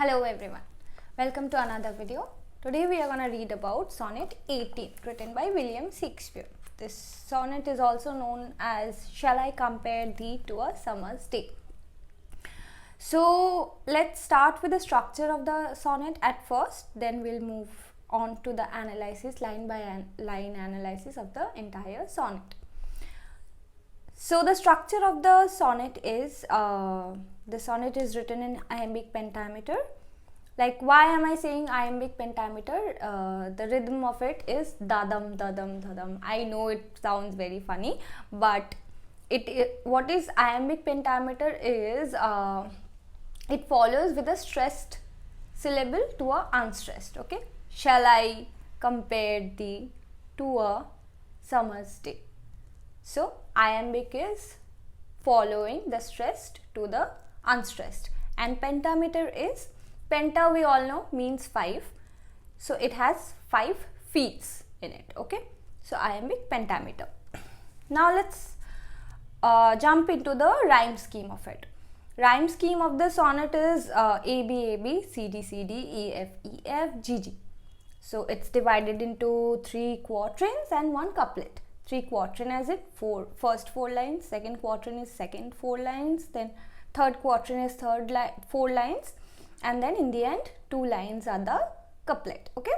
Hello everyone, welcome to another video. Today we are going to read about Sonnet 18 written by William Shakespeare. This sonnet is also known as Shall I Compare Thee to a Summer's Day. So let's start with the structure of the sonnet at first, then we'll move on to the analysis, line by line analysis of the entire sonnet. So the structure of the sonnet is written in iambic pentameter. Like, why am I saying iambic pentameter? The rhythm of it is dadam dadam dadam. I know it sounds very funny, but what is iambic pentameter is it follows with a stressed syllable to a unstressed. Okay, shall I compare thee to a summer's day? So iambic is following the stressed to the unstressed, and pentameter is, penta we all know means 5, so it has 5 feet in it. Okay, so iambic pentameter. Now let's jump into the rhyme scheme of it. Rhyme scheme of the sonnet is A B A B, C D C D, E F E F, G G. So it's divided into 3 quatrains and 1 couplet. 3 quatrain as it first 4 lines, second quatrain is second 4 lines, then third quatrain is 4 lines, and then in the end 2 lines are the couplet. Okay,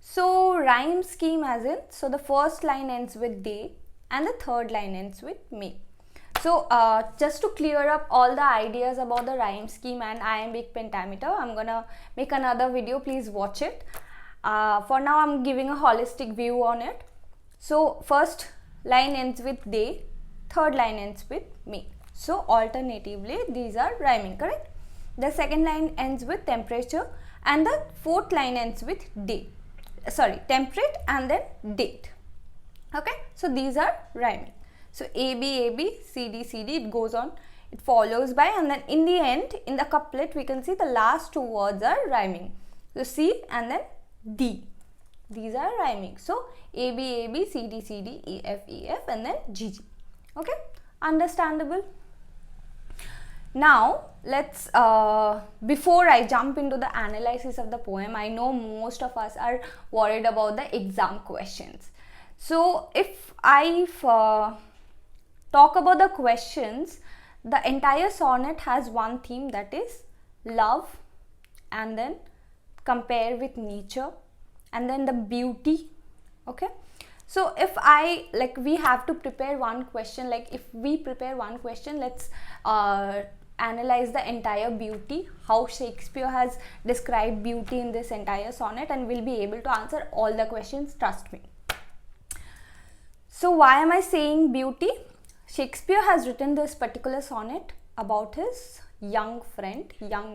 so rhyme scheme as in, so the first line ends with day and the third line ends with me. So just to clear up all the ideas about the rhyme scheme and iambic pentameter, I'm gonna make another video, please watch it. For now I'm giving a holistic view on it. So first line ends with day, third line ends with me. So alternatively these are rhyming, correct? The second line ends with temperature and the fourth line ends with temperate and then date. Okay, so these are rhyming. So A B, C D, it goes on, it follows by, and then in the end, in the couplet, we can see the last 2 words are rhyming. So C and then D, these are rhyming. So A B, C D, E F, and then G. Okay, understandable. Now let's before I jump into the analysis of the poem, I know most of us are worried about the exam questions. So if I talk about the questions, the entire sonnet has one theme, that is love, and then compare with nature, and then the beauty. Okay, so if we have to prepare one question, let's analyze the entire beauty, how Shakespeare has described beauty in this entire sonnet, and we'll be able to answer all the questions, trust me. So why am I saying beauty? Shakespeare has written this particular sonnet about his young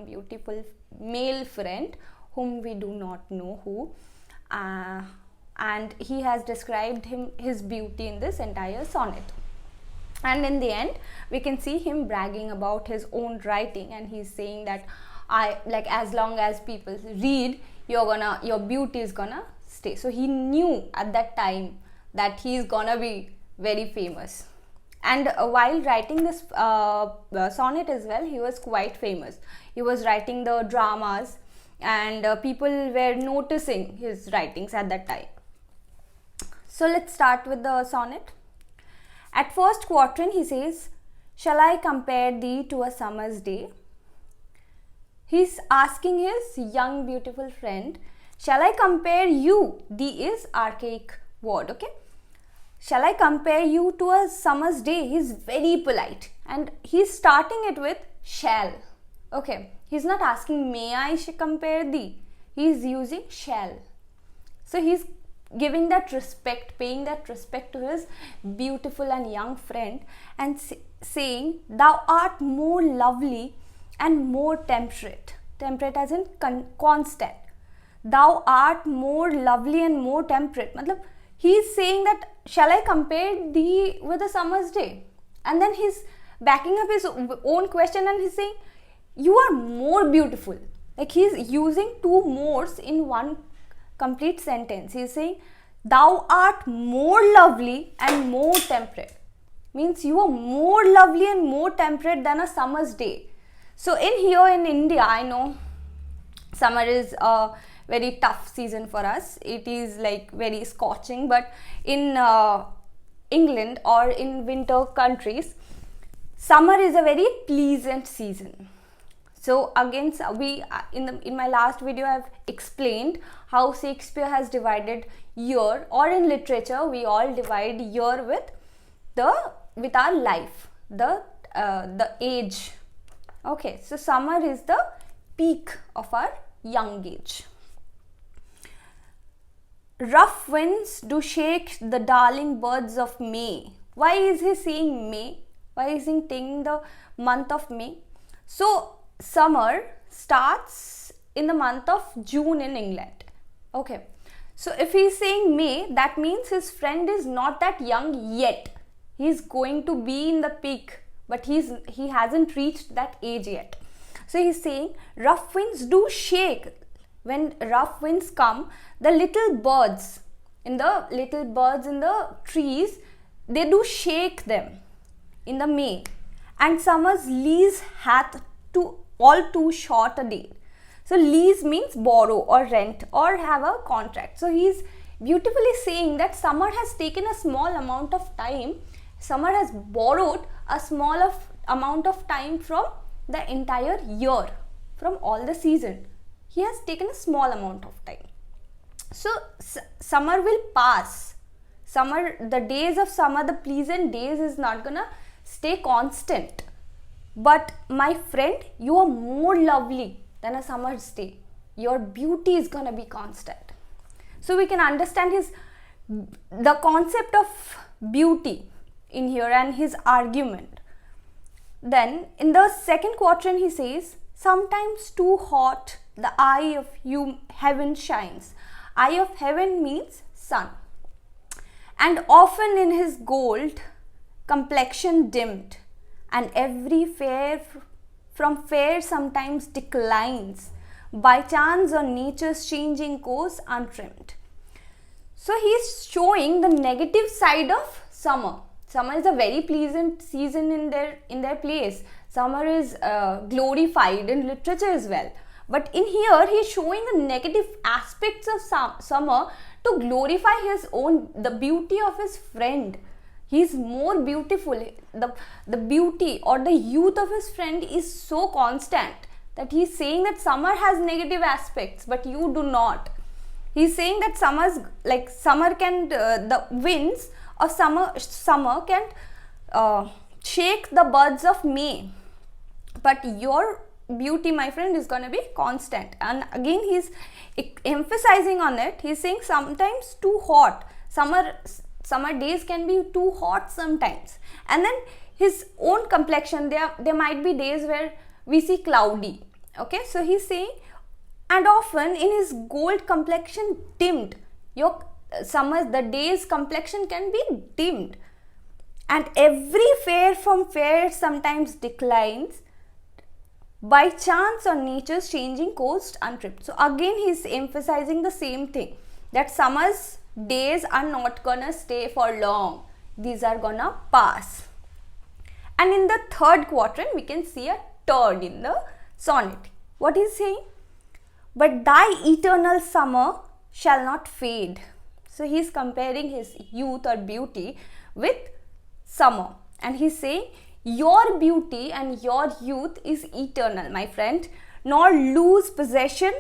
beautiful male friend whom we do not know who, and he has described his beauty in this entire sonnet. And in the end we can see him bragging about his own writing, and he's saying that as long as people read, your beauty is gonna stay. So he knew at that time that he's gonna be very famous. And while writing this sonnet as well, he was quite famous. He was writing the dramas, and people were noticing his writings at that time. So let's start with the sonnet. At first quatrain he says, shall I compare thee to a summer's day? He's asking his young beautiful friend, shall I compare you? Thee is archaic word. Okay, shall I compare you to a summer's day? He's very polite, and he's starting it with shall. Okay, he's not asking may I compare thee, he's using shall. So he's giving that respect, paying that respect to his beautiful and young friend, and saying, thou art more lovely and more temperate as in constant. Thou art more lovely and more temperate. Matlab, he's saying that shall I compare thee with a summer's day? And then he's backing up his own question, and he's saying you are more beautiful. Like, he's using 2 mores in one complete sentence. He's saying thou art more lovely and more temperate. Means you are more lovely and more temperate than a summer's day. So in here in India, I know summer is a very tough season for us. It is like very scorching, but in England or in winter countries, summer is a very pleasant season. So again, we in my last video I have explained how Shakespeare has divided year, or in literature we all divide year with our life, the age. Okay, so summer is the peak of our young age. Rough winds do shake the darling birds of May. Why is he saying May? Why is he taking the month of May? So summer starts in the month of June in England. Okay, so if he is saying May, that means his friend is not that young yet. He is going to be in the peak, but he hasn't reached that age yet. So he is saying rough winds do shake. When rough winds come, the little birds in the trees, they do shake them in the May. And summer's lease hath too short a day. So lease means borrow or rent or have a contract. So he is beautifully saying that summer has taken a small amount of time. Summer has borrowed a small amount of time from the entire year, from all the season. He has taken a small amount of time. So summer will pass. The days of summer, the pleasant days is not gonna stay constant. But my friend, you are more lovely than a summer's day. Your beauty is gonna be constant. So we can understand the concept of beauty in here and his argument. Then in the second quatrain he says, sometimes too hot the eye of heaven shines. Eye of heaven means sun. And often in his gold complexion dimmed, and every fair from fair sometimes declines, by chance on nature's changing course untrimmed. So he is showing the negative side of summer. Summer is a very pleasant season in their place. Summer is glorified in literature as well. But in here, he is showing the negative aspects of summer to glorify the beauty of his friend. He is more beautiful. The beauty or the youth of his friend is so constant that he is saying that summer has negative aspects, but you do not. He is saying that the winds of summer can shake the buds of May, but your beauty, my friend, is going to be constant. And again he is emphasizing on it. He is saying sometimes too hot. Summer days can be too hot sometimes. And then his own complexion, there might be days where we see cloudy. Okay, so he's saying, and often in his gold complexion dimmed. The day's complexion can be dimmed, and every fair from fair sometimes declines, by chance on nature's changing course untrimmed. So again he's emphasizing the same thing, that summer's days are not gonna stay for long. These are gonna pass. And in the third quatrain we can see a turn in the sonnet. What is saying? But thy eternal summer shall not fade. So he is comparing his youth or beauty with summer, and he is saying your beauty and your youth is eternal, my friend, nor lose possession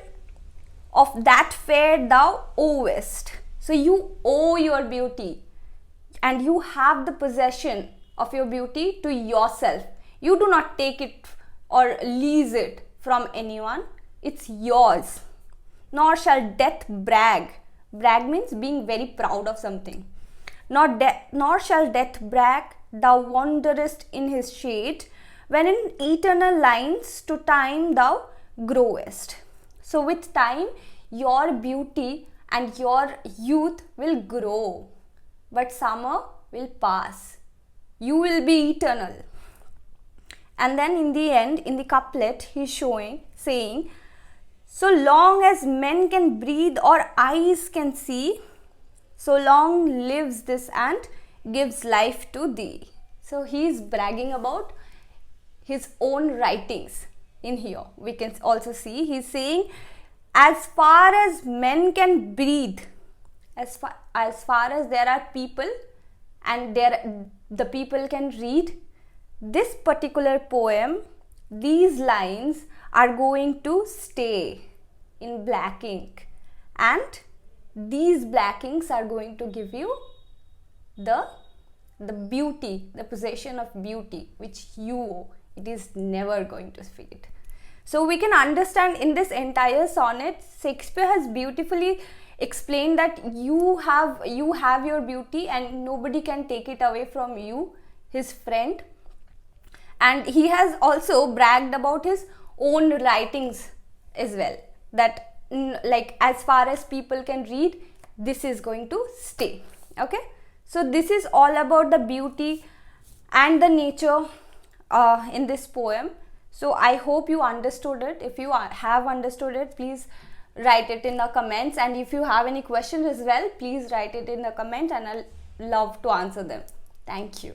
of that fair thou owest. So you owe your beauty and you have the possession of your beauty to yourself. You do not take it or lease it from anyone. It's yours. Nor shall death brag. Brag means being very proud of something. Nor shall death brag, thou wanderest in his shade, when in eternal lines to time thou growest. So with time, your beauty and your youth will grow, but summer will pass. You will be eternal. And then in the end, in the couplet, he is saying, so long as men can breathe or eyes can see, so long lives this and gives life to thee. So he is bragging about his own writings. in here. We can also see he's saying, as far as men can breathe, as far as there are people and the people can read, this particular poem, these lines are going to stay in black ink, and these black inks are going to give you the beauty, the possession of beauty which you owe. It is never going to fade. So we can understand in this entire sonnet, Shakespeare has beautifully explained that you have your beauty and nobody can take it away from you, his friend. And he has also bragged about his own writings as well, that like as far as people can read, this is going to stay. Okay, so this is all about the beauty and the nature in this poem. So I hope you understood it. If you have understood it, please write it in the comments, and if you have any questions as well, please write it in the comments and I'll love to answer them. Thank you.